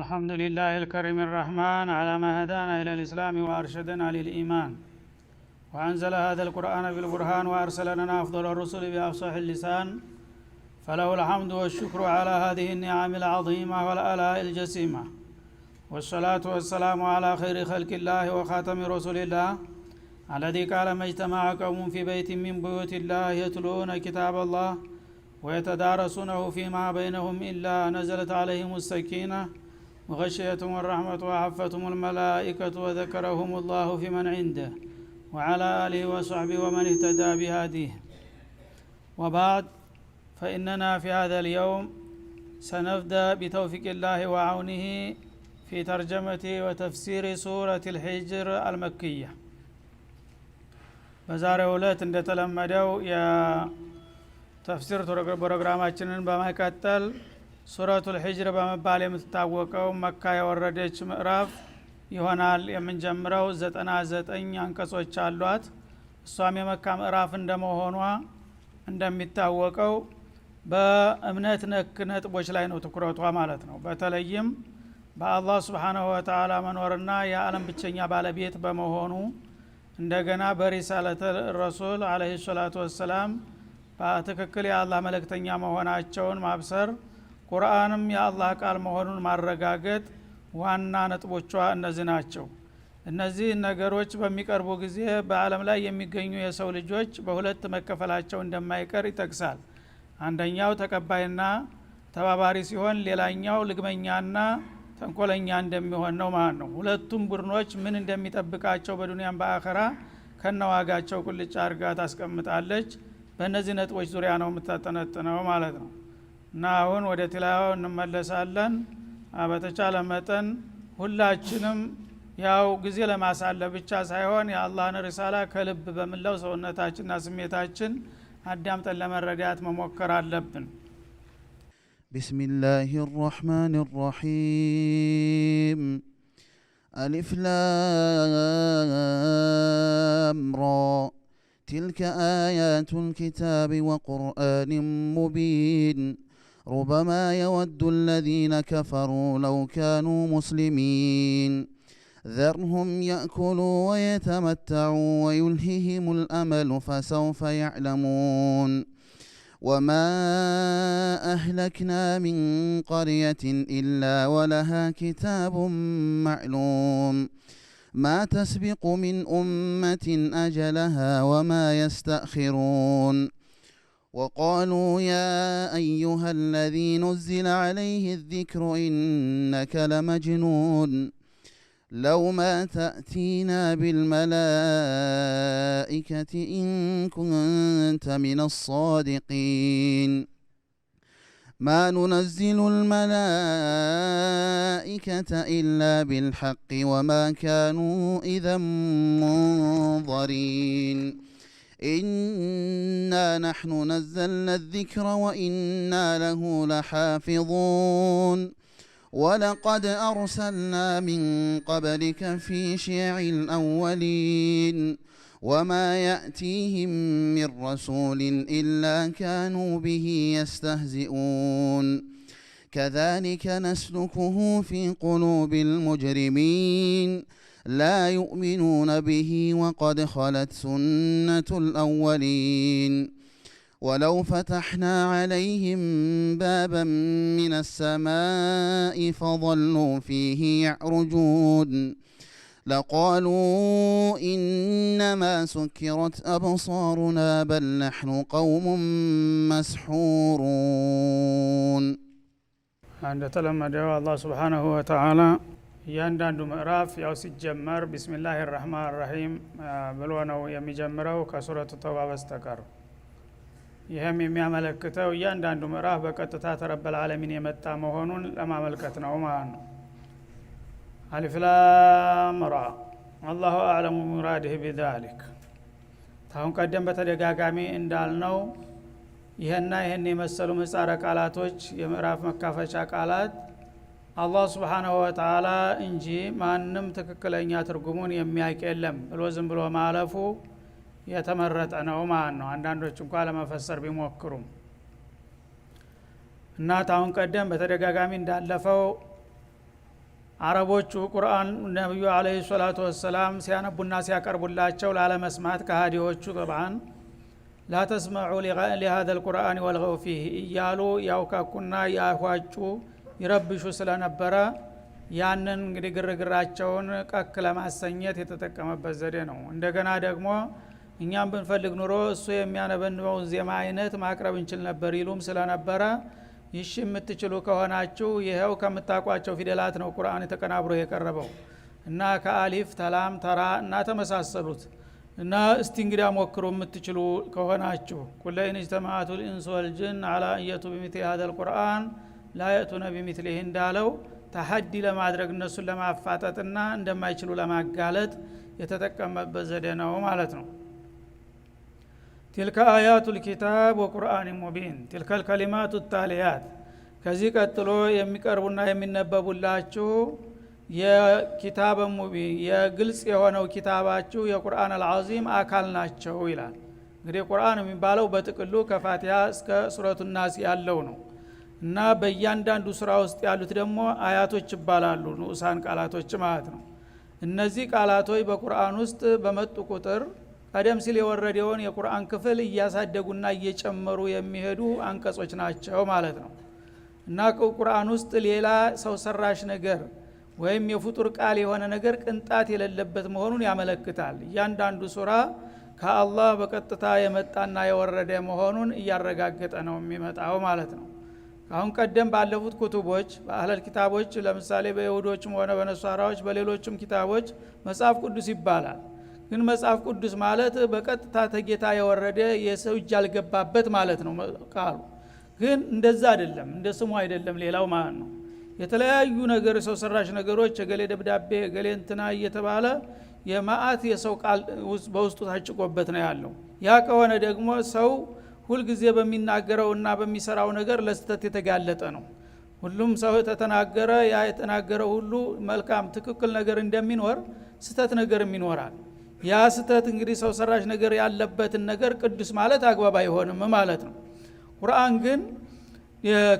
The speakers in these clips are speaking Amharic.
الحمد لله الكريم الرحمن على ما هدانا إلى الإسلام وأرشدنا للإيمان وأنزل هذا القرآن بالبرهان وأرسل لنا أفضل الرسل بأفصح اللسان فله الحمد والشكر على هذه النعم العظيمة والآلاء الجسيمة والصلاة والسلام على خير خلق الله وخاتم رسول الله الذي قال ما اجتمع قوم في بيت من بيوت الله يتلون كتاب الله ويتدارسونه فيما بينهم إلا نزلت عليهم السكينة وغشيتهم الرحمة وحفتهم الملائكة وذكرهم الله في من عنده وعلى آله وصحبه ومن اهتدى بهديه. وبعد، فإننا في هذا اليوم سنبدأ بتوفيق الله وعونه في ترجمة وتفسير سورة الحجر المكية. በዛሬው ዕለት እንደተለመደው የተፍሲር ፕሮግራማችንን በመቀጠል ሱረቱል ሂጅር በመባል የምትታወቀው መካ የወረደች ምዕራፍ ይሆናል የምንጀምረው። 99 አንቀጾች አሏት። እሷም የመካ ምዕራፍ እንደመሆኗ እንደሚታወቀው በእምነት ነክ ነጥቦች ላይ ነው ትኩረቷ ማለት ነው። በተለይም በአላህ Subhanahu Wa Ta'ala መኖርና የዓለም ብቸኛ ባለቤት በመሆኑ እንደገና በሪሳለተ ረሱል አለይሂ ሰላቱ ወሰላም በትክክል የአላህ መልእክተኛ መሆናቸውን ማብሰር፣ ቁርአንም የአላህ ቃል መሆኑን ማረጋገጥ ዋና ነጥቦቿ እነዚህ ናቸው። እነዚህ ነገሮች በሚቀርቡ ጊዜ በዓለም ላይ የሚገኙ የሰው ልጆች በሁለት መከፈላቸው እንደማይቀር ይጠቅሳል። አንደኛው ተቀባይና ተባባሪ ሲሆን፣ ሌላኛው ልግመኛና ተንኮለኛ እንደሚሆን ነው ማለት ነው። ሁለቱም ቡድኖች ምን እንደሚጠብቃቸው በዱንያም በአኺራ ከነዋጋቸው ቁልጭ አርጋ ታስቀምጣለች። በእነዚህ ነጥቦች ዙሪያ ነው የምታጠነጥነው ማለት ነው። እና አሁን ወደ ትላዋው እንመለሳለን። በተቻለ መጠን ሁላችንም ያው ጊዜ ለማሳለፍ ብቻ ሳይሆን የአላህን ሪሳላ ከልብ በመላው ሰውነታችንና ስሜታችን አዳምጠን ለመረዳት መሞከር አለብን። بسم الله الرحمن الرحيم ألف لام را تلك آيات الكتاب وقرآن مبين ربما يود الذين كفروا لو كانوا مسلمين ذرهم يأكلوا ويتمتعوا ويلههم الأمل فسوف يعلمون وما أهلكنا من قرية إلا ولها كتاب معلوم ما تسبق من أمة أجلها وما يستأخرون وقالوا يا أيها الذي نزل عليه الذكر إنك لمجنون لو ما تأتينا بالملائكة إن كنت من الصادقين ما ننزل الملائكة إلا بالحق وما كانوا إذا منظرين إنا نحن نزلنا الذكر وإنا له لحافظون ولقد أرسلنا من قبلك في شيع الأولين وما يأتيهم من رسول إلا كانوا به يستهزئون كذلك نسلكه في قلوب المجرمين لا يؤمنون به وقد خلت سنة الأولين ولو فتحنا عليهم بابا من السماء فظلوا فيه يعرجون لقالوا إنما سكرت أبصارنا بل نحن قوم مسحورون. عند تلمدوا الله سبحانه وتعالى እያንዳንዱ ምዕራፍ ያው ሲጀመር ቢስሚላሂ الرحمن الرحيم ብሎ ነው የሚጀምረው ከሱረቱ ተውባ በስተቀር። ይህም የሚያመለክተው እያንዳንዱ ምዕራፍ በቀጥታ ተረበል ዓለሚን የመጣ መሆኑን ለማመልከት ነው ማለት ነው። አሊፍ ላም ራ አላሁ አዕለሙ ሙራዲህ ቢዛሊክ። ታሁን ቀደም በተደጋጋሚ እንዳልነው ይሄና ይሄን የመሰሉ ምህጻረ ቃላቶች የምዕራፍ መካፈቻ ቃላት አላህ Subhanahu Wa Ta'ala እንጂ ማንም ትክክለኛ ትርጉሙን የሚያውቅ የለም ብሎ ዝም ብሎ ማለፉ የተመረጠ ነው ማለት ነው። አንዳንዶች እንኳን ለመፈሰር ቢሞክሩም እና ታውን ቀደም በተደጋጋሚ እንዳለፈው አረቦቹ ቁርአን ነብዩ አለይሂ ሰላቱ ወሰላም ሲያነቡና ሲያቀርቡላቸው ላለመስማት ከሃዲዎቹ طبعا لا تسمعوا لهذا القرآن والغوا فيه እያሉ ያውካኩና ያዋጩ ይረብሹ ስለነበረ ያንን እንግዲህ ግርግራቸውን ቀክ ለማሰኘት የተጠቀመበት ዘዴ ነው። እንደገና ደግሞ እኛም ብንፈልግ ኑሮ እሱ የሚያነበንበው ዜማ አይነት ማቅረብ እንችል ነበር ይሉም ስለነበረ ይሽ የምትችሉ ከሆናችሁ ይሄው ከምታቋቸው ፊደላት ነው ቁርአን ተቀናብሮ የቀረበው እና ከአሊፍ ተላም ተራ እና ተመሳሰሉት እና እስቲ እንግዲያ ሞክሩ የምትችሉ ከሆናችሁ ኩለይን اجتمعت الانس والجن على ان يأتوا بمثل هذا القرآن لا يأتون بمثله እንዳለው ተሐዲ ለማድረግ እነሱን ለማፋጠጥና እንደማይችሉ ለማጋለጥ የተጠቀመበት ዘዴ ነው ማለት ነው። تلك آيات الكتاب وقرآن مبين تلك الكلمات التاليات ከዚህ ቀጥሎ የሚቀርቡና የሚነበቡላችሁ የኪታብ ሙቢን የግልጽ የሆነው ኪታባችሁ የቁርአን አልዓዚም አካል ናቸው ይላል። እንግዲህ ቁርአን የሚባለው በጥቅሉ ከፋቲሃ እስከ ሱረቱ ናስ ያለው ነው እና በእያንዳንዱ ሱራ ውስጥ ያሉት ደግሞ አያቶች ይባላሉ፣ ንዑሳን ቃላቶች ማለት ነው። እነዚህ ቃላቶች በቁርአን ውስጥ በመጡ ቁጥር ቀደም ሲል የወረደውን የቁርአን ክፍል እያሳደጉና እየጨመሩ የሚሄዱ አንቀጾች ናቸው ማለት ነው። እና ቁርአን ውስጥ ሌላ ሰው ሰራሽ ነገር ወይም የፍጡር ቃል የሆነ ነገር ቅንጣት የሌለበት መሆኑን ያመለክታል። እያንዳንዱ ሱራ ከአላህ በቀጥታ የመጣና የወረደ መሆኑን እያረጋገጠ ነው የሚመጣው ማለት ነው። አሁን ቀደም ባለፉት ኩቱቦች በአህለል ኪታቦች ለምሳሌ በይሁዶችም ሆነ በነሷራዎች በሌሎችም ኪታቦች መጽሐፍ ቅዱስ ይባላል። ግን መጽሐፍ ቅዱስ ማለት በቀጥታ ተጌታ የወረደ የሰው እጅ ያልገባበት ማለት ነው ቃሉ። ግን እንደዛ አይደለም፣ እንደ ስሙ አይደለም ሌላው ማለት ነው። የተለያዩ ነገር ሰው ሰራሽ ነገሮች የገሌ ደብዳቤ የገሌ እንትና እየተባለ የማአት የሰው ቃል በውስጡ ታጭቆበት ነው ያለው። ያ ከሆነ ደግሞ ሰው ሁልጊዜ በሚናገረውና በሚሰራው ነገር ለስተት የተጋለጠ ነው። ሁሉም ሰው ተተናገረ ያ የተናገረው ሁሉ መልካም ትክክል ነገር እንደሚኖር ስተት ነገርም ይኖራል። ያ ስተት እንግዲህ ሰው ሰራሽ ነገር ያለበትን ነገር ቅዱስ ማለት አግባብ አይሆንም ማለት ነው። ቁርአን ግን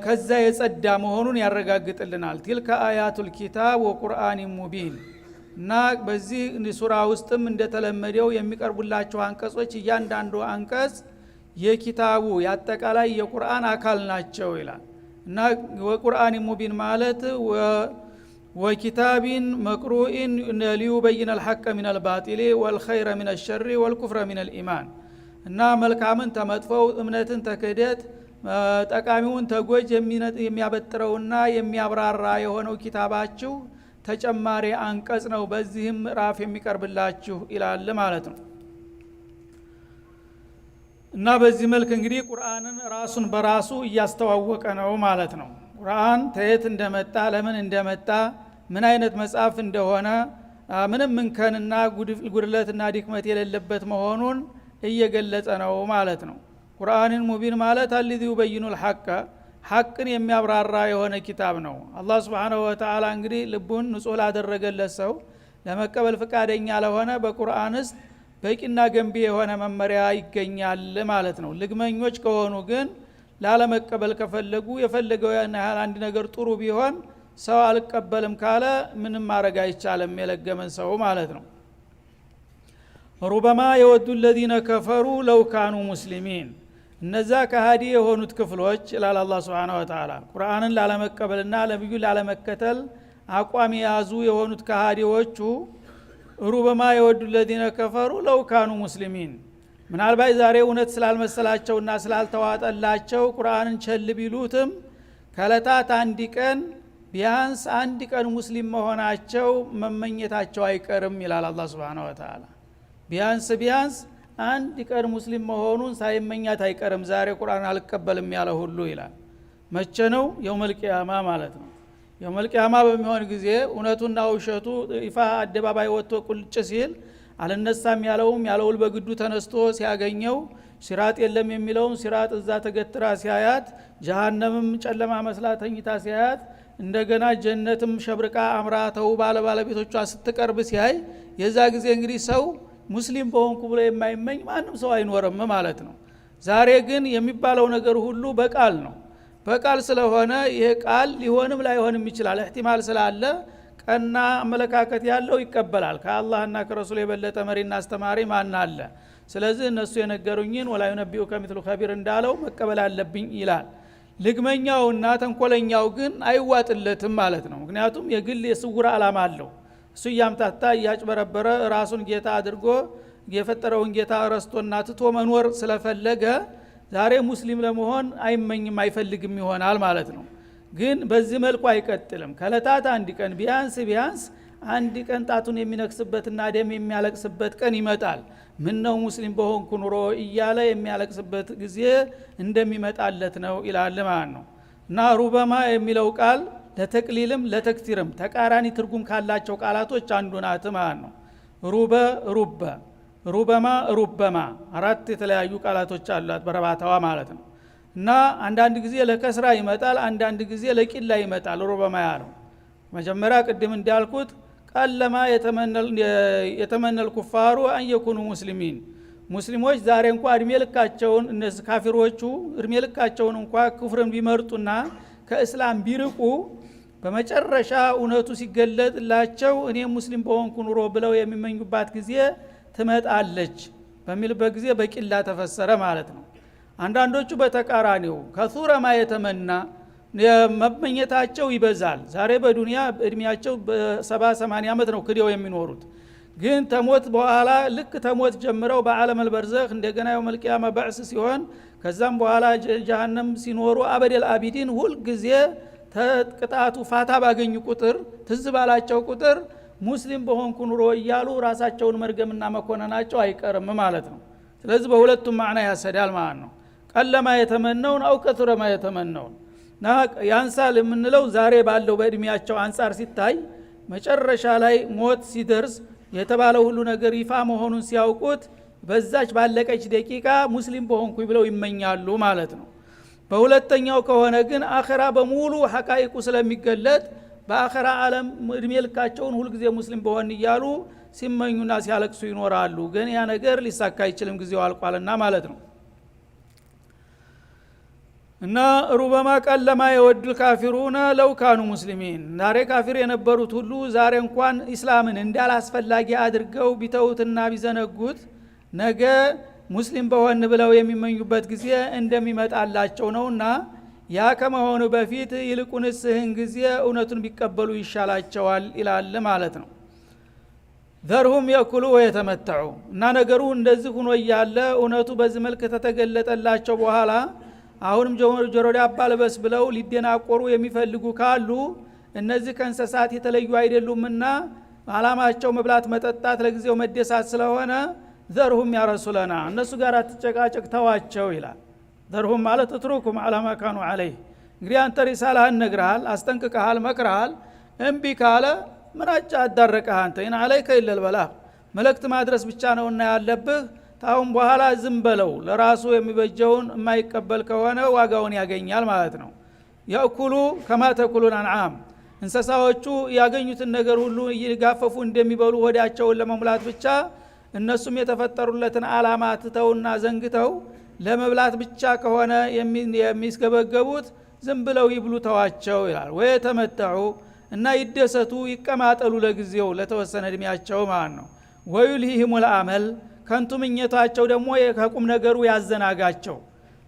ከዛ የጸዳ መሆኑን ያረጋግጥልናል። تلك آيات الكتاب وقرآن مبين እና በዚህ ሱራ ውስጥም እንደተለመደው የሚቀርቡላቸው አንቀጾች እያንዳንዱ አንቀጽ የኪታቡ ያጠቃላይ የቁርአን አካል ናቸው ይላል። እና ወቁርአን ሙቢን ማለት ወኪታቢን መቅሩኢን ሊዩበይን الحق من الباطل والخير من الشر والكفر من الإيمان እና መልካምን ተመጥፈው እምነትን ተክህደት ጠቃሚውን ተጎጅ የሚያበጥረውና የሚያብራራ የሆነው ኪታባችሁ ተጨማሪ አንቀጽ ነው በዚህም ምዕራፍ የሚቀርብላችሁ ይላል ማለት ነው። እና በዚህ መልክ እንግዲህ ቁርአንን ራሱን በራሱ እያስተዋወቀ ነው ማለት ነው። ቁርአን ተየት እንደመጣ ለምን እንደመጣ ምን አይነት መጽሐፍ እንደሆነ ምንም እንከንና ጉድለትና ድክመት የሌለበት መሆኑን እየገለጸ ነው ማለት ነው። ቁርአንን ሙቢን ማለት الذي يبين الحق ሐቅን የሚያብራራ የሆነ ኪታብ ነው። አላህ Subhanahu Wa Ta'ala እንግዲህ ልቡን ንጹህ ላደረገለት ሰው ለመቀበል ፈቃደኛ ለሆነ በቁርአንስ በቂና ገንቢ የሆነ መመሪያ ይገኛል ማለት ነው። ልግመኞች ከሆኑ ግን ላለመቀበል ከፈለጉ የፈለገው ያህል አንድ ነገር ጥሩ ቢሆን ሰው አልቀበልም ካለ ምንም ማድረግ አይቻልም የለገመን ሰው ማለት ነው። ሩበማ የወዱ الذين كفروا لو كانوا مسلمين እነዛ ከሃዲ የሆኑት ክፍሎች ይላል አላህ Subhanahu Wa Ta'ala ቁርአንን ላለመቀበልና ነብዩ ላለመከተል አቋም የያዙ የሆኑት ከሃዲዎቹ ሩበማ የወዱ الذين كفروا لو كانوا مسلمين ምናልባት ዛሬ እውነት ስላልመሰላቸውና ስላልተዋጠላቸው ቁርአንን ቸል ቢሉትም ከለታት አንድ ቀን ቢያንስ አንድ ቀን ሙስሊም መሆናቸው መመኘታቸው አይቀርም ይላል አላህ Subhanahu Wa Ta'ala ቢያንስ አንድ ቀን ሙስሊም መሆኑን ሳይመኛት አይቀርም ዛሬ ቁርአን አልቀበልም ያለ ሁሉ ይላል። መቼ ነው? የውመል ቂያማ ማለት ነው። የውመል ቂያማ በሚሆን ጊዜ እውነቱና ውሸቱ ይፋ አደባባይ ወጥቶ ቁልጭ ሲል አልነሳም ያለውል በግዱ ተነስቶ ሲያገኘው ሲራጥ የለም የሚለውን ሲራጥ እዛ ተገትራ ሲያያት ጀሃነምም ጨለማ መስላ ተኝታ ሲያያት እንደገና ጀነትም ሸብርቃ አምራ ተውባ ለባለቤቶቿ ስትቀርብ ሲያይ የዛ ጊዜ እንግዲህ ሰው ሙስሊም በሆንኩ ብሎ የማይመኝ ማንም ሰው አይኖርም ማለት ነው። ዛሬ ግን የሚባለው ነገር ሁሉ በቃል ነው። በቃል ስለሆነ ይሄ ቃል ሊሆንም ላይሆንም ይችላል። እህቲማል ስላለ ቀና አመለካከት ያለው ይቀበላል ከአላህና ከረሱል የበለጠ መሪና አስተማሪ ማን አለ ስለዚህ እነሱ የነገሩኝን ወላ ይነቢኡ ከሚትሉ ኸቢር እንዳለው መቀበል አለብኝ ይላል ልግመኛውና ተንኮለኛው ግን አይዋጥለትም ማለት ነው ምክንያቱም የግል የስውር አላማ አለው እሱ ያምታታ ያጭበረበረ ራሱን ጌታ አድርጎ የፈጠረውን ጌታ ረስቶና ትቶ መኖር ስለፈለገ ዛሬ ሙስሊም ለመሆን አይመኝም አይፈልግም ይሆናል ማለት ነው ግን በዚህ መልኩ አይቀጥልም ከለታት አንድ ቀን ቢያንስ አንድ ቀን ጣቱን የሚነክስበትና ደም የሚያለቅስበት ቀን ይመጣል ምን ነው ሙስሊም በሆንኩ ኑሮ እያለ የሚያለቅስበት ጊዜ እንደሚመጣለት ነው ይላል ማለት ነው እና ሩበማ የሚለው ቃል ለተቅሊልም ለተክቲርም ተቃራኒ ትርጉም ካላቸው ቃላቶች አንዱ ናት ማለት ነው ሩበማ አራት የተለያዩ ቃላቶች አሏት በረባታዋ ማለት ነው እና አንዳንድ ጊዜ ለከስራ ይመጣል አንዳንድ ጊዜ ለቂላ ይመጣል ሩበማ ያለው መጀመሪያ ቅድም እንዳልኩት ቀለማ የተመነል ኩፋሩ አን የኩኑ ሙስሊሚን ሙስሊሞች ዛሬ እንኳን እድሜ ልካቸውን እነዚህ ካፊሮቹ እድሜ ልካቸውን እንኳን ኩፍርን ቢመርጡና ከእስላም ቢርቁ በመጨረሻ እውነቱ ሲገለጥላቸው እኔ ሙስሊም በሆንኩ ኑሮ ብለው የሚመኙባት ጊዜ ትመጣለች በሚልበት ጊዜ በቂላ ተፈሰረ ማለት ነው አንዳንዶቹ በተቃራኒው ከሱረማ የተመና መመኘታቸው ይበዛል ዛሬ በዱንያ እድሜያቸው በ70-80 ዓመት ነው ክደው የሚኖሩት ግን ተሞት በኋላ ልክ ተሞት ጀምረው በዓለም አልበርዘኽ እንደገና የውመል ቂያማ በዕስ ሲሆን ከዛም በኋላ ጀሃነም ሲኖሩ አበደል አቢዲን ሁል ጊዜ ተቅጣቱ ፋታ ባገኙ ቁጥር ትዝ ባላቸው ቁጥር ሙስሊም በሆንኩ ኑሮ እያሉ ራሳቸውን መርገምና መኮነናቸው አይቀርም ማለት ነው ስለዚህ በሁለቱም ማዕና ያሰዳል ማለት ነው ቀለማ የተመነውን አው ከቱረማ የተመነውን ያንሳል የምንለው ዛሬ ባለው በእድሜያቸው አንጻር ሲታይ መጨረሻ ላይ ሞት ሲደርስ የተባለው ሁሉ ነገር ይፋ መሆኑን ሲያውቁት በዛች ባለቀች ደቂቃ ሙስሊም በሆንኩ ብለው ይመኛሉ ማለት ነው በሁለተኛው ከሆነ ግን አኺራ በሙሉ ሐቃይቁ ስለሚገለጥ በአኺራ ዓለም እድሜ ልካቸውን ሁሉ ጊዜ ሙስሊም በሆን እያሉ ሲመኙና ሲያለቅሱ ይኖራሉ ግን ያ ነገር ሊሳካ አይችልም ጊዜው አልቋልና ማለት ነው እና ሩበማ ቀለማ የወድል ካፊሩና ለው ካኑ ሙስሊሚን ዛሬ ካፊር የነበሩት ሁሉ ዛሬ እንኳን ኢስላምን እንዳላስፈላጊ አድርገው ቢተውትና ቢዘነጉት ነገ ሙስሊም በሆን ብለው የሚመኙበት ጊዜ እንደሚመጣላቸው ነውና ያ ከመሆኑ በፊት ይልቁንስ ይህን ጊዜ እውነቱን ቢቀበሉ ይሻላቸዋል ይላል ማለት ነው ዘርሁም የኩሉ ወየተመተዑ እና ነገሩ እንደዚህ ሆኖ እያለ እውነቱ በዚህ መልክ ተተገለጠላቸው በኋላ አሁንም ጆሮ ዳባ ልበስ ብለው ሊደናቆሩ የሚፈልጉ ካሉ እነዚህ ከእንስሳት የተለዩ አይደሉምና አላማቸው መብላት መጠጣት ለጊዜው መደሳት ስለሆነ ዘርሁም ያ ረሱላና እነሱ ጋር ተጨቃጨቅ ተዋቸው ይላል ዘርሁም ማለት ትሩኩም አላማ ካኑ አለይ እንግዲህ አንተ ሪሳላህን ነግረሃል አስጠንቅቀሃል መክረሃል እምቢ ካለ ምናጫ አዳረቀህ አንተ ይና አለይከ ኢለል በላግ መልእክት ማድረስ ብቻ ነውና ያለብህ ታውን በኋላ ዝም በለው ለራሱ የሚበጀውን የማይቀበል ከሆነ ዋጋውን ያገኛል ማለት ነው ያኩሉ ከማ ተኩሉን አንዓም እንስሳዎቹ ያገኙትን ነገር ሁሉ እየጋፈፉ እንደሚበሉ ወዳቸውን ለመሙላት ብቻ እነሱም የተፈጠሩለትን አላማ ትተውና ዘንግተው ለመብላት ብቻ ከሆነ የሚስገበገቡት ዝም ብለው ይብሉ ተዋቸው ይላል ወይ ተመተዑ እና ይደሰቱ ይቀማጠሉ ለጊዜው ለተወሰነ እድሜያቸው ማለት ነው ወይልሂሙል አመል ከንቱ ምኞታቸው ደግሞ ከቁም ነገሩ ያዘናጋቸው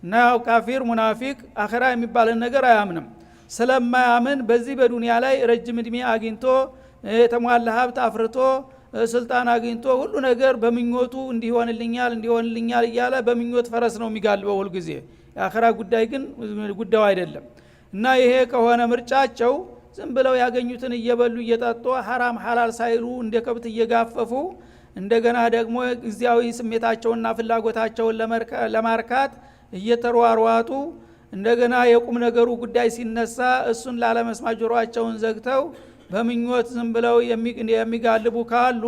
እና ካፊር ሙናፊቅ አኺራ የሚባልን ነገር አያምንም ስለማያምን በዚህ በዱንያ ላይ ረጅም እድሜ አግኝቶ የተሟላ ሀብት አፍርቶ ስልጣን አግኝቶ ሁሉ ነገር በምኞቱ እንዲሆንልኛል እያለ በምኞት ፈረስ ነው የሚጋልበው ሁሉ ጊዜ የአኺራ ጉዳይ ግን ጉዳዩ አይደለም እና ይሄ ከሆነ ምርጫቸው ዝም ብለው ያገኙትን እየበሉ እየጠጡ ሐራም ሐላል ሳይሉ እንደ ከብት እየጋፈፉ እንደገና ደግሞ ግዚያዊ ስሜታቸውንና ፍላጎታቸውን ለማርካት እየተሯሯጡ እንደገና የቁም ነገሩ ጉዳይ ሲነሳ እሱን ላለመስማት ጆሮአቸውን ዘግተው በምኞት ዝም ብለው የሚጋልቡ ካሉ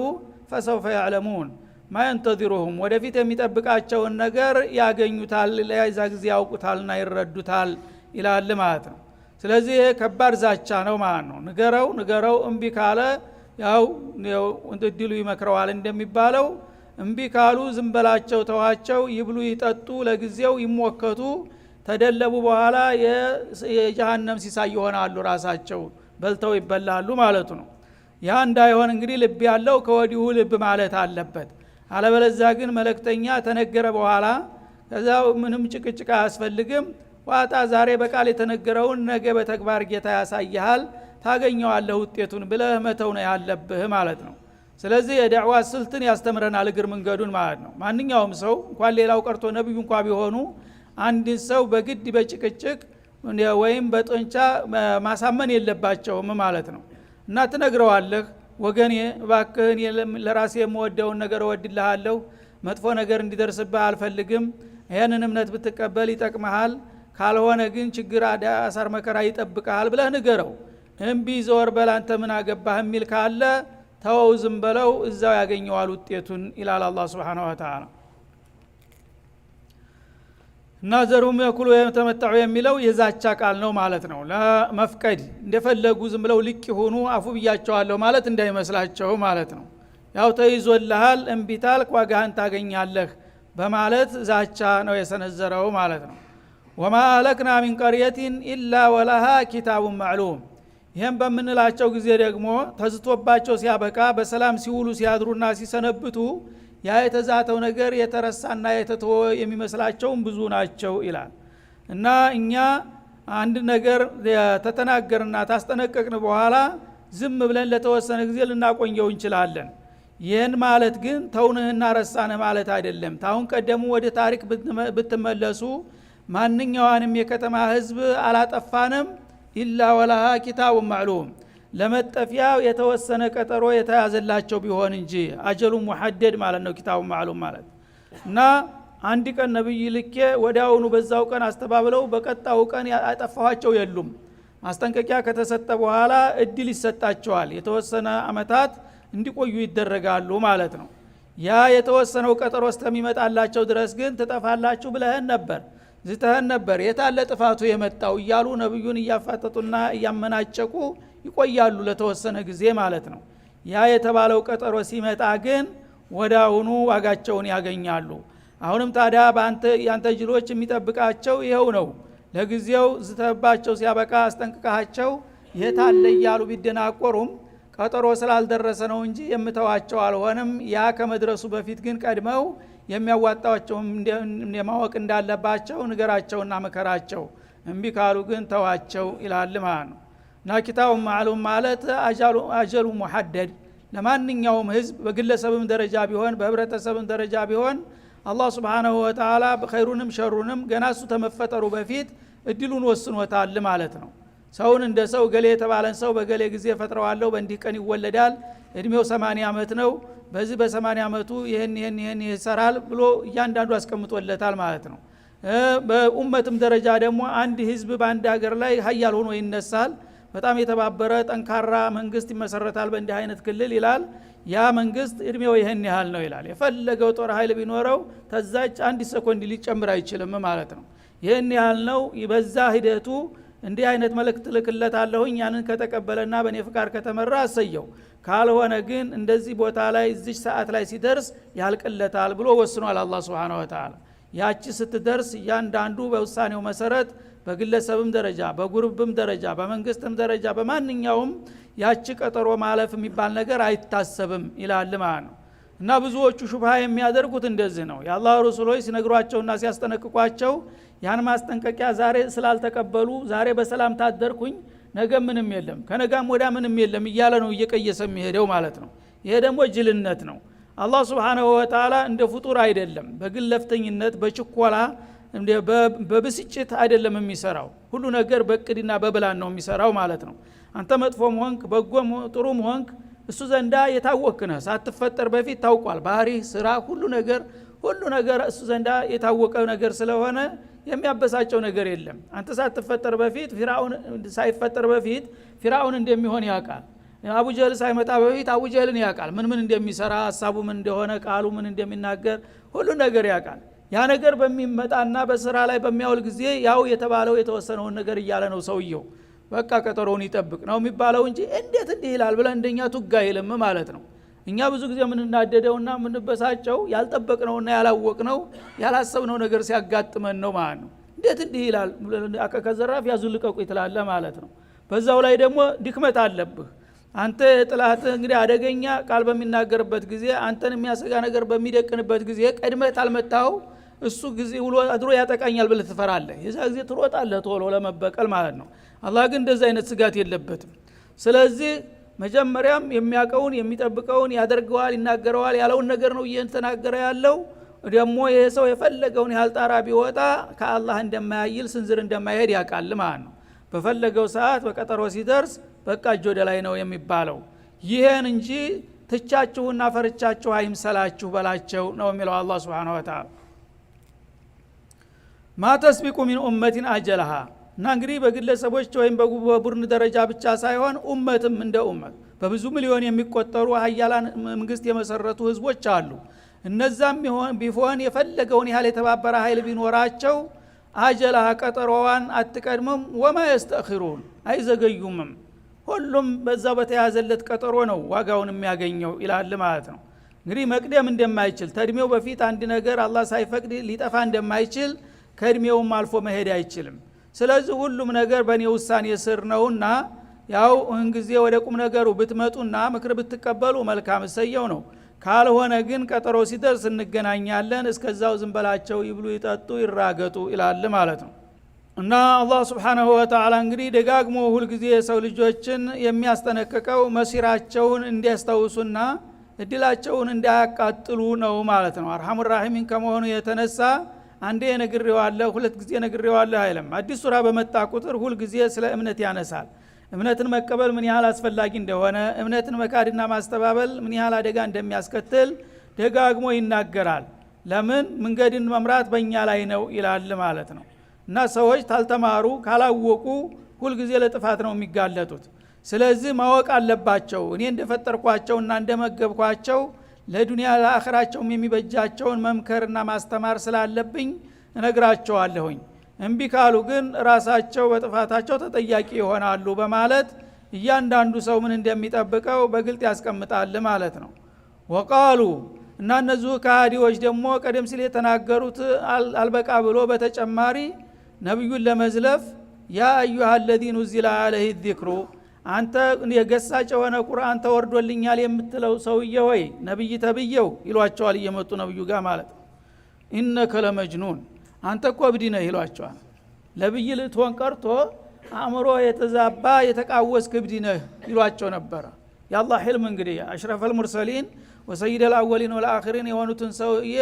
ፈሰውፈ ያዕለሙን ማ ينتظرهم ወደፊት የሚጠብቃቸውን ነገር ያገኙታል ለያዛ ጊዜ ያውቁታልና ይረዱታል ይላል ማለት ነው ስለዚህ ከባድ ዛቻ ነው ማለት ነው ንገረው እምቢ ካለ ያው እንድሉ ይመክረዋል እንደሚባለው እምቢ ካሉ ዝም በላቸው ተዋቸው ይብሉ ይጠጡ ለጊዜው ይሞከቱ ተደለቡ በኋላ የጀሃነም ሲሳይ ይሆናሉ ራሳቸው በልተው ይበላሉ ማለቱ ነው ያ እንዳይሆን እንግዲህ ልብ ያለው ከወዲሁ ልብ ማለት አለበት። አለበለዚያ ግን መልእክተኛ ተነገረ በኋላ ከዛው ምንም ጭቅጭቅ አያስፈልግም። ዋጣ ዛሬ በቃል የተነገረውን ነገ በተግባር ጌታ ያሳያል ታገኘዋለህ ውጤቱን ብለህ መተው ነው ያለብህ ማለት ነው። ስለዚህ የዳዕዋ ስልትን ያስተምረናል እግር መንገዱን ማለት ነው። ማንኛውም ሰው እንኳን ሌላው ቀርቶ ነብዩ እንኳን ቢሆኑ አንድ ሰው በግድ በጭቅጭቅ ወይም በጦንቻ ማሳመን የለባቸውም ማለት ነው። እና ትነግረዋለህ ወገኔ እባክህን ለራሴ የምወደውን ነገር እወድልሃለሁ፣ መጥፎ ነገር እንዲደርስብህ አልፈልግም፣ ይሄንን እምነት ብትቀበል ይጠቅምሃል፣ ካልሆነ ግን ችግር አሳር መከራ ይጠብቅሃል ብለህ ንገረው። እምቢ ዘወር በል አንተ ምን አገባህ የሚል ካለ ተወው ዝም በለው፣ እዛው ያገኘዋል ውጤቱን ይላል አላህ Subhanahu Wa Ta'ala። እና ዘሩም የኩሉ የተመጣው የሚለው የዛቻ ቃል ነው ማለት ነው። ለመፍቀድ እንደፈለጉ ዝም ብለው ልቅ ሆኑ አፉ ብያቸዋለሁ ማለት እንዳይመስላቸው ማለት ነው። ያው ተይዞልሃል እምቢታል ዋጋህን ታገኛለህ በማለት ዛቻ ነው የሰነዘረው ማለት ነው። ወማ አለክና ሚን ቀርየቲን ኢላ ወለሃ ኪታቡን ማዕሉም። ይሄን በምንላቸው ጊዜ ደግሞ ተዝቶባቸው ሲያበቃ በሰላም ሲውሉ ሲያድሩና ሲሰነብቱ ያ የተዛተው ነገር የተረሳና የተተወ የሚመስላቸው ብዙ ናቸው ይላል። እና እኛ አንድ ነገር ተተናገርና ታስጠነቀቅን በኋላ ዝም ብለን ለተወሰነ ጊዜ ልናቆየው እንችላለን። ይህን ማለት ግን ተውንህና ረሳንህ ማለት አይደለም። ታሁን ቀደሙ ወደ ታሪክ ብትመለሱ ማንኛውንም የከተማ ህዝብ አላጠፋንም ኢላ ወለሃ ኪታቡን ማዕሉም፣ ለመጠፊያ የተወሰነ ቀጠሮ የተያዘላቸው ቢሆን እንጂ አጀሉ ሙሐደድ ማለት ነው ኪታቡን ማዕሉም ማለት። እና አንድ ቀን ነብይ ልኬ ወዲያውኑ በዛው ቀን አስተባብለው በቀጣው ቀን ያጠፋቸው የሉም። ማስጠንቀቂያ ከተሰጠ በኋላ እድል ይሰጣቸዋል፣ የተወሰነ አመታት እንዲቆዩ ይደረጋሉ ማለት ነው። ያ የተወሰነው ቀጠሮ እስከሚመጣላቸው ድረስ ግን ትጠፋላችሁ ብለህን ነበር ዝተህን ነበር የታለ ጥፋቱ የመጣው እያሉ ነብዩን እያፋጠጡና እያመናጨቁ ይቆያሉ ለተወሰነ ጊዜ ማለት ነው። ያ የተባለው ቀጠሮ ሲመጣ ግን ወዳውኑ ዋጋቸውን ያገኛሉ። አሁንም ታዲያ ያንተ ጅሎች የሚጠብቃቸው ይሄው ነው። ለጊዜው ዝተባቸው ሲያበቃ አስጠንቅቃቸው የታለ እያሉ ቢደናቆሩም ቀጠሮ ስላልደረሰ ነው እንጂ የምተዋቸው አልሆነም። ያ ከመድረሱ በፊት ግን ቀድመው የሚያዋጣቸው እንደማወቅ እንዳለባቸው ንገራቸውና መከራቸው። እምቢ ካሉ ግን ተዋቸው ይላል ማለት ነው። እና ኪታቡን ማዕሉም ማለት አጀሉ ሙሐደድ ለማንኛውም ህዝብ በግለሰብም ደረጃ ቢሆን በህብረተሰብም ደረጃ ቢሆን አላህ Subhanahu Wa Ta'ala በኸይሩንም ሸሩንም ገና እሱ ተመፈጠሩ በፊት እድሉን ወስኖታል ማለት ነው። ሰውን እንደ ሰው ገሌ የተባለን ሰው በገሌ ጊዜ ፈጥረዋለሁ በእንዲህ ቀን ይወለዳል፣ እድሜው 80 አመት ነው፣ በዚህ በ80 አመቱ ይሄን ይሰራል ብሎ እያንዳንዱ አስቀምጦለታል ማለት ነው። በኡመትም ደረጃ ደግሞ አንድ ህዝብ በአንድ ሀገር ላይ ሀያል ሆኖ ይነሳል፣ በጣም የተባበረ ጠንካራ መንግስት ይመሰረታል በእንዲህ አይነት ክልል ይላል። ያ መንግስት እድሜው ይሄን ያህል ነው ይላል። የፈለገው ጦር ኃይል ቢኖረው ተዛች አንድ ሰኮንድ ሊጨምር አይችልም ማለት ነው። ይሄን ያህል ነው። በዛ ሂደቱ እንዲህ አይነት መልእክት ልክለታለሁኝ ያንን ከተቀበለና በኔ ፍቃድ ከተመራ አሰየው፣ ካልሆነ ግን እንደዚህ ቦታ ላይ እዚህ ሰዓት ላይ ሲደርስ ያልቅለታል ብሎ ወስኗል አላህ Subhanahu Wa Ta'ala። ያቺ ስትደርስ ያንዳንዱ በውሳኔው መሰረት በግለሰብም ደረጃ በግሩፕም ደረጃ በመንግስትም ደረጃ በማንኛውም ያቺ ቀጠሮ ማለፍ የሚባል ነገር አይታሰብም ይላል ማለት ነው። እና ብዙዎቹ ሹብሃ የሚያደርጉት እንደዚህ ነው። የአላህ ረሱሎች ሲነግሯቸውና ሲያስጠነቅቋቸው ያን ማስጠንቀቂያ ዛሬ ስላልተቀበሉ ዛሬ በሰላም ታደርኩኝ ነገ ምንም የለም ከነጋም ወዳ ምንም የለም እያለ ነው እየቀየሰ የሚሄደው ማለት ነው። ይሄ ደግሞ ጅልነት ነው። አላህ Subhanahu Wa Ta'ala እንደ ፍጡር አይደለም፣ በግለፍተኝነት በችኮላ በብስጭት አይደለም የሚሰራው። ሁሉ ነገር በእቅድና በብላን ነው የሚሰራው ማለት ነው። አንተ መጥፎም ሆንክ በጎም ጥሩም ሆንክ እሱ ዘንዳ የታወቅነህ ሳትፈጠር በፊት ታውቋል። ባህሪ ስራ ሁሉ ነገር እሱ ዘንዳ የታወቀ ነገር ስለሆነ የሚያበሳጨው ነገር የለም። አንተ ሳትፈጠር በፊት ፊርዓውን ሳይፈጠር በፊት ፊርዓውን እንደሚሆን ያውቃል። አቡ ጀህል ሳይመጣ በፊት አቡ ጀህልን ያውቃል። ምን እንደሚሰራ ሐሳቡ ምን እንደሆነ ቃሉ ምን እንደሚናገር ሁሉ ነገር ያውቃል። ያ ነገር በሚመጣና በስራ ላይ በሚያውል ጊዜ ያው የተባለው የተወሰነውን ነገር እያለ ነው ሰውየው። በቃ ቀጠሮውን ይጠብቅ ነው የሚባለው እንጂ እንዴት እንዲህ ይላል ብለን እንደኛ ቱጋ ይልም ማለት ነው። እኛ ብዙ ጊዜ የምንናደደውና የምንበሳጨው ያልጠበቅነውና ያላወቅነው ያላሰብነው ነገር ሲያጋጥመን ነው ማለት ነው። እንዴት እንዲህ ይላል ከዘራፍ ያዙልቀቁ ይትላል ማለት ነው። በዛው ላይ ደግሞ ድክመት አለብህ። አንተ ጥላት እንግዲህ አደገኛ ቃል በሚናገርበት ጊዜ አንተን የሚያሰጋ ነገር በሚደቅንበት ጊዜ ቀድመህ ታልመታው እሱ ጊዜ ውሎ አድሮ ያጠቃኛል ብለህ ትፈራለህ። የዛ ጊዜ ትሮጣለህ ቶሎ ለመበቀል ማለት ነው። አላህ ግን እንደዛ አይነት ስጋት የለበትም። ስለዚህ መጀመሪያም የሚያቀውን የሚጠብቀውን ያደርገዋል ይናገረዋል ያለውን ነገር ነው እየተናገረ ያለው። ደግሞ ይሄ ሰው የፈለገውን ያህል ጣራ ቢወጣ ከአላህ እንደማያይል ስንዝር እንደማይሄድ ያውቃል ማለት ነው። በፈለገው ሰዓት በቀጠሮ ሲደርስ በቃ እጅ ወደ ላይ ነው የሚባለው። ይሄን እንጂ ትቻችሁና ፈርቻችሁ አይምሰላችሁ በላቸው ነው የሚለው አላህ Subhanahu Wa Ta'ala። ማ ተስቢቁ ሚን ኡመቲን አጀለሃ እና እንግዲህ በግለሰቦች ወይም በቡድን ደረጃ ብቻ ሳይሆን ኡመትም እንደ ኡመት በብዙ ሚሊዮን የሚቆጠሩ ሀያላን መንግስት የመሰረቱ ህዝቦች አሉ። እነዛም ቢሆን የፈለገውን ያህል የተባበረ ኃይል ቢኖራቸው አጀለሃ ቀጠሮዋን አትቀድምም። ወማ يستأخرون አይዘገዩም። ሁሉም በዛው በተያዘለት ቀጠሮ ነው ዋጋውን የሚያገኘው ይላል ማለት ነው። እንግዲህ መቅደም እንደማይችል ተድሜው በፊት አንድ ነገር አላህ ሳይፈቅድ ሊጠፋ እንደማይችል ከድሜውም አልፎ መሄድ አይችልም። ስለዚህ ሁሉም ነገር በእኔ ውሳኔ ስር ነውና ያው እንግዜ ወደ ቁም ነገሩ ብትመጡና ምክር ብትቀበሉ መልካም ሰየው ነው። ካልሆነ ግን ቀጠሮ ሲደርስ እንገናኛለን፣ እስከዛው ዝንበላቸው ይብሉ ይጠጡ ይራገጡ ይላል ማለት ነው። እና አላህ Subhanahu Wa Ta'ala እንግዲህ ደጋግሞ ሁሉ ጊዜ የሰው ልጆችን የሚያስጠነቅቀው መሲራቸውን እንዲያስተውሱና እድላቸውን እንዳያቃጥሉ ነው ማለት ነው። አርሐሙር ራሂሚን ከመሆኑ የተነሳ አንዴ ነግሬዋለሁ ሁለት ጊዜ ነግሬዋለሁ አይልም። አዲስ ሱራ በመጣ ቁጥር ሁሉ ጊዜ ስለ እምነት ያነሳል። እምነትን መቀበል ምን ያህል አስፈላጊ እንደሆነ፣ እምነትን መካድና ማስተባበል ምን ያህል አደጋ እንደሚያስከትል ደጋግሞ ይናገራል። ለምን መንገድን መምራት በእኛ ላይ ነው ይላል ማለት ነው። እና ሰዎች ታልተማሩ ካላወቁ ሁሉ ጊዜ ለጥፋት ነው የሚጋለጡት። ስለዚህ ማወቅ አለባቸው። እኔ እንደፈጠርኳቸውና እንደመገብኳቸው ለዱንያ ለአኺራቸውም የሚበጃቸውን መምከርና ማስተማር ስላለብኝ እነግራቸዋለሁኝ። እምቢ ካሉ ግን ራሳቸው በጥፋታቸው ተጠያቂ ይሆናሉ በማለት እያንዳንዱ ሰው ምን እንደሚጠብቀው በግልጥ ያስቀምጣል ማለት ነው። ወቃሉ እና እነዚህ ከሃዲዎች ደግሞ ቀደም ሲል የተናገሩት አልበቃ ብሎ በተጨማሪ ነብዩን ለመዝለፍ ያ አዩሃ الذين نزل عليه الذكر አንተ የገሳጭ የሆነ ቁርአን ተወርዶልኛል የምትለው ሰውዬ ሆይ ነብይ ተብየው ይሏቸዋል እየመጡ ነብዩ ጋር ማለት ነው። ኢነከ ለመጅኑን አንተ እኮ እብድ ነህ ይሏቸዋል። ነብይ ልትሆን ቀርቶ አእምሮ የተዛባ የተቃወስክ እብድ ነህ ይሏቸው ነበር። ያላህ ህልም እንግዲህ አሽረፈል ሙርሰሊን ወሰይደል አወሊን ወልአኺሪን የሆኑትን ሰውዬ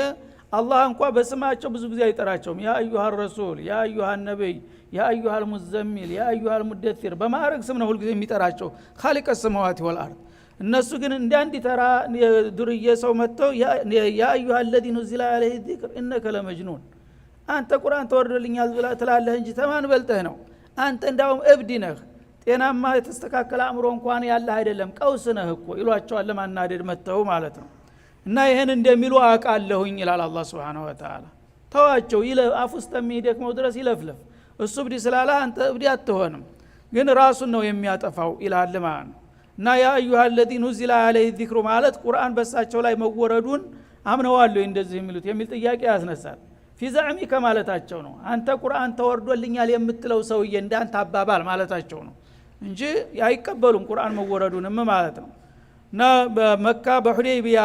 አላህ እንኳን በስማቸው ብዙ ጊዜ አይጠራቸውም። ያ አዩሃ ረሱል፣ ያ አዩሃ ነብይ፣ ያ አዩሃ ሙዘሚል፣ ያ አዩሃ ሙደሲር በማዕረግ ስም ነው ሁሉ ጊዜ የሚጠራቸው ኻሊቀ ሰማዋት ወልአርድ። እነሱ ግን እንደ አንድ ተራ ዱርዬ ሰው መጥተው ያ አዩሃ الذي نزل عليه الذكر انك لمجنون አንተ ቁርአን ተወርዶልኛል ትላለህ እንጂ ተማን በልተህ ነው? አንተ እንዳውም እብድ ነህ፣ ጤናማ የተስተካከለ አእምሮ እንኳን ያለህ አይደለም፣ ቀውስ ነህ እኮ ይሏቸዋል። ለማናደድ መተው ማለት ነው። እና ይሄን እንደሚሉ አውቃለሁኝ ይላል አላህ Subhanahu Wa Ta'ala። ተዋቸው አፍ ውስጥ የሚደክመው ድረስ ይለፍለፍ። እሱ እብድ ስላለ አንተ እብድ አትሆንም፣ ግን ራሱን ነው የሚያጠፋው ይላል ማለት ነው። እና ያ አዩሃ الذي نزل عليه الذكر ማለት ቁርአን በሳቸው ላይ መወረዱን አምነዋል እንደዚህ የሚሉት የሚል ጥያቄ ያስነሳል። ፊዛዕሚ ከማለታቸው ነው። አንተ ቁርአን ተወርዶልኛል የምትለው ሰውዬ እንዳንተ አባባል ማለታቸው ነው እንጂ አይቀበሉም ቁርአን መወረዱንም ማለት ነው። እና በመካ በሁዴይቢያ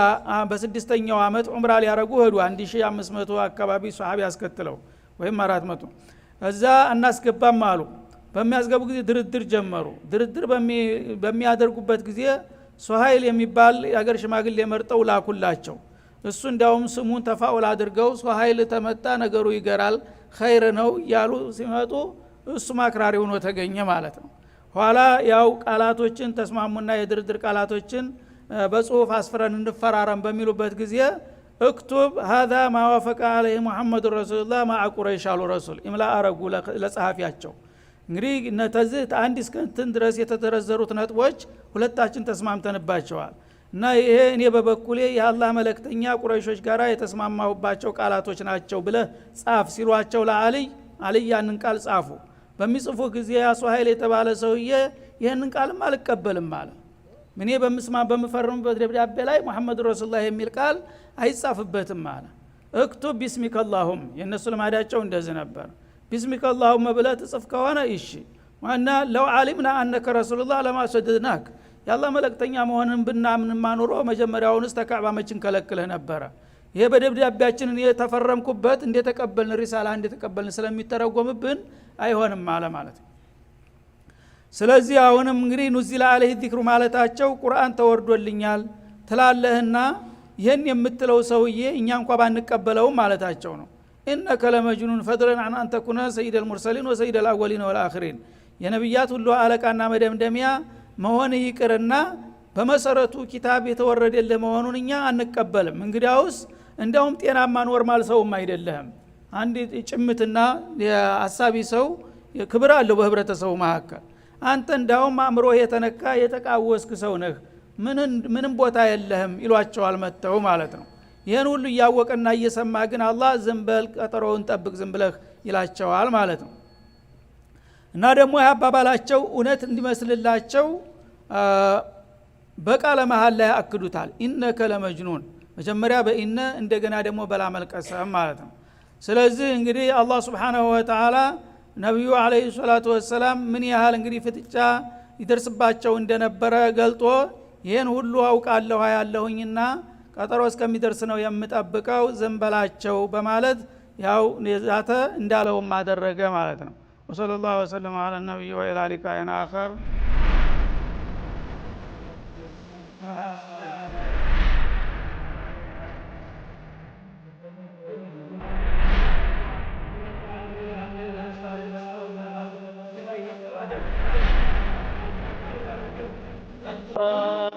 በ6ኛው አመት ዑምራ ሊያረጉ ሄዱ 1500 አካባቢ ሱሐቢ ያስከትለው ወይም 400 እዛ እናስገባም አሉ። በሚያስገቡ ጊዜ ድርድር ጀመሩ። ድርድር በሚያደርጉበት ጊዜ ሱሃይል የሚባል የአገር ሽማግሌ መርጠው ላኩላቸው። እሱ እንዳውም ስሙን ተፋውል አድርገው ሱሃይል ተመጣ ነገሩ ይገራል ኸይር ነው ያሉ ሲመጡ እሱ ማክራሪ ሆኖ ተገኘ ማለት ነው። ኋላ ያው ቃላቶችን ተስማሙና የድርድር ቃላቶችን በጽሁፍ አስፈረን እንፈራረም በሚሉበት ጊዜ እክቱብ هذا ما وافق عليه محمد رسول الله مع قريش አሉ ረሱል ኢምላ አረጉ ለጸሐፊያቸው። እንግዲህ ነተዚህ አንድ እስከንትን ድረስ የተተረዘሩት ነጥቦች ሁለታችን ተስማምተንባቸዋል እና ይሄ እኔ በበኩሌ የአላህ መልእክተኛ ቁረይሾች ጋራ የተስማማሁባቸው ቃላቶች ናቸው ብለ ጻፍ ሲሏቸው ለአልይ ያንን ቃል ጻፉ። በሚጽፉ ጊዜ ያ ሱሃይል የተባለ ሰውዬ ይሄንን ቃልም አልቀበልም አለ። እኔ በምፈርምበት ደብዳቤ ላይ ሙሐመድ ረሱላህ የሚል ቃል አይጻፍበትም አለ። እክቱብ ቢስሚከ አላሁም የነሱ ልማዳቸው እንደዚህ ነበር። ቢስሚከ አላሁም ብለህ ትጽፍ ከሆነ እሺ ዋና ለው ዓሊምና አነከ ረሱሉላህ ለማ ሰደድናክ ያላህ መልእክተኛ መሆንን ብናምን ማኖሮ መጀመሪያውንስ ተካዕባ መችን ከለክለህ ነበረ ይሄ በደብዳቤያችን የተፈረምኩበት እንደተቀበልን ሪሳላ እንደተቀበልን ስለሚተረጎምብን አይሆንም ማለት ነው ስለዚህ አሁንም እንግዲህ ኑዚላ አለይሂ ዚክሩ ማለታቸው ቁርአን ተወርዶልኛል ትላለህና ይሄን የምትለው ሰውዬ እኛ እንኳን ባንቀበለው ማለታቸው ነው ኢነከ ለመጅኑን ፈድረን አን አንተ ኩነ ሰይደል ሙርሰሊን ወሰይደል አወሊን ወልአኺሪን የነብያት ሁሉ አለቃና መደምደሚያ መሆን ይቅርና በመሰረቱ ኪታብ የተወረደልህ መሆኑን እኛ አንቀበልም እንግዲያውስ እንደውም ጤናማ ኖርማል ሰውም አይደለህም አንድ ጭምትና የሐሳቢ ሰው ክብር አለው በህብረተሰቡ መካከል አንተ እንደውም አእምሮ የተነካ የተቃወስክ ሰው ነህ ምንም ቦታ የለህም ይሏቸዋል መተው ማለት ነው ይሄን ሁሉ ያወቀና እየሰማ ግን አላህ ዝምበል ቀጠሮውን ጠብቅ ዝምብለህ ይላቸዋል ማለት ነው እና ደግሞ ያባባላቸው እውነት እንዲመስልላቸው በቃለ መሃል ላይ አክዱታል ኢነከ ለመጅኑን መጀመሪያ በኢነ እንደገና ደግሞ በላ መልቀሰም ማለት ነው ስለዚህ እንግዲህ አላህ Subhanahu Wa Ta'ala ነብዩ አለይሂ ሰላቱ ወሰለም ምን ያህል እንግዲህ ፍጥጫ ይደርስባቸው እንደነበረ ገልጦ ይሄን ሁሉ አውቃለሁ ያለሁኝና ቀጠሮ እስከሚደርስ ነው የምጠብቀው ዘንበላቸው በማለት ያው ነዛተ እንዳለው ማደረገ ማለት ነው ወሰለላሁ ዐለይሂ ወሰለም ነብዩ ወኢላ ሊቃኢና አኸር Oh